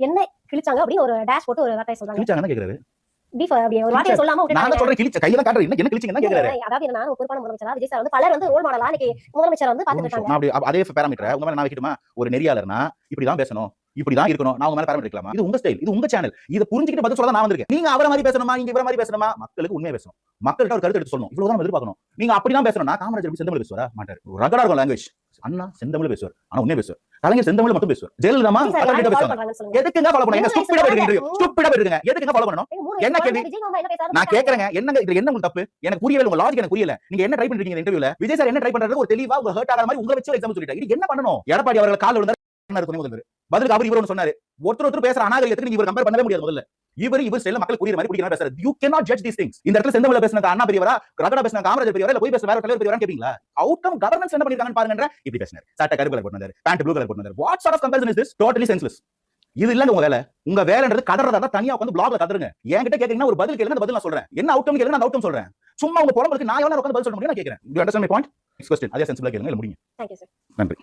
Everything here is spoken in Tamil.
என்ன கிழிச்சாங்க அப்படின்னு ஒரு டேஷ் போட்டு ஒரு வார்த்தை சொல்றாங்க. கிழிச்சாங்கன்னு கேக்குறாரு. பீஃப் அப்படி ஒரு வார்த்தையை சொல்லாம நான் தான் சொல்றேன் கிழிச்ச கையில காட்டுறேன் என்ன கிழிச்சீங்கன்னு கேக்குறாரு. அதாவது என்ன ஒரு பொறுப்பான முதலமைச்சரா விஜய் சார் வந்து பலர் வந்து ரோல் மாடலா இன்னைக்கு முதலமைச்சர் வந்து பாத்துட்டு இருக்காங்க. நான் அப்படி அதே பாராமீட்டர் உங்க மேல நான் வைக்கட்டுமா? ஒரு நெறியாளர்னா இப்படிதான் பேசணும், இப்படிதான் இருக்கணும். நான் உங்க மேல பாராமீட்டர் வைக்கலாமா? இது உங்க ஸ்டைல், இது உங்க சேனல். இத புரிஞ்சிக்கிட்டு பதில் சொல்ல நான் வந்திருக்கேன். நீங்க அவர மாதிரி பேசணுமா, நீங்க இவர மாதிரி பேசணுமா? மக்களுக்கு உண்மையா பேசணும். மக்கள்கிட்ட ஒரு கருத்து எடுத்து சொல்லணும். இவ்வளவுதான் எதிர்பார்க்கணும். நீங்க அப்படிதான் பேசணும்னா காமராஜர் எப்படி செந்தமிழ் பேசுவாரா? மாட்டாரு. ரகடா இருக்கும் லாங்குவேஜ். அண்ணா செந்தமிழ் பேசுவார். ஆனா உண்மையா பேசுவார். கலைஞர் செந்தமிழ் மட்டும் பேசுவார். ஜெயலலிதா எதுக்குங்க ஃபாலோ பண்ணீங்க? ஸ்டூபிடா போயிடுறீங்க. ஸ்டூபிடா போயிடுறீங்க. எதுக்குங்க ஃபாலோ பண்ணனும்? என்ன கேள்வி? நான் கேக்குறேங்க. என்னங்க இதுல என்ன உங்களுக்கு தப்பு? எனக்கு புரியவே இல்ல. உங்க லாஜிக் எனக்கு புரியல. நீங்க என்ன ட்ரை பண்றீங்க இந்த இன்டர்வியூல? விஜய் சார் என்ன ட்ரை பண்றாரு? ஒரு தெளிவா உங்க ஹர்ட் ஆகாத மாதிரி உங்களை வச்சு எக்ஸாம்பிள் சொல்லிட்டாரு. இது என்ன பண்ணனும்? எடப்பாடி அவர்கள் கால்ல விழுந்தாரு. பதிலுக்கு அவர் இவர் சொன்னாரு. ஒருத்தர் பேசுற அநாகரிகத்துக்கு நீங்க கம்பேர் பண்ணவே முடியாது. முதல்ல இவர் ஸ்டைல்ல மக்கள் புரியுற மாதிரி புரியுற பேசுறாரு. You cannot judge these things. இந்த இடத்துல செந்தமிழ்ல பேசுனது அண்ணா பெரியவரா, ரகடா பேசுன காமராஜர் பெரியவரா, இல்ல போய் பேசுற வேற தலைவர் பெரியவரா கேப்பீங்களா? அவுட்கம் கவர்னன்ஸ் என்ன பண்ணிருக்காங்கன்னு பாருங்கன்ற இப்படி பேசினாரு. சட்டை கருப்பு கலர் போட்டாரு, பேண்ட் ப்ளூ கலர் போட்டாரு. What sort of comparison is this? Totally senseless. இது இல்லங்க உங்க வேலை. உங்க வேலைன்றது கதறதா தான் தனியா உட்கார்ந்து ப்ளாக்ல கதறுங்க. என்கிட்ட கேக்குறீங்கன்னா ஒரு பதில் கேளுங்க, அந்த பதில் நான் சொல்றேன். என்ன அவுட்கம் கேளுங்க, அந்த அவுட்கம் சொல்றேன். சும்மா உங்க புலம்பலுக்கு நான் எவ்வளவு உட்கார்ந்து பதில் சொல்ல முடியும் நான் கேக்குறேன். You understand my point? Next question. அதே சென்சிபிளா கேளுங்க, இல்ல முடிங்க. Thank you sir. நன்றி.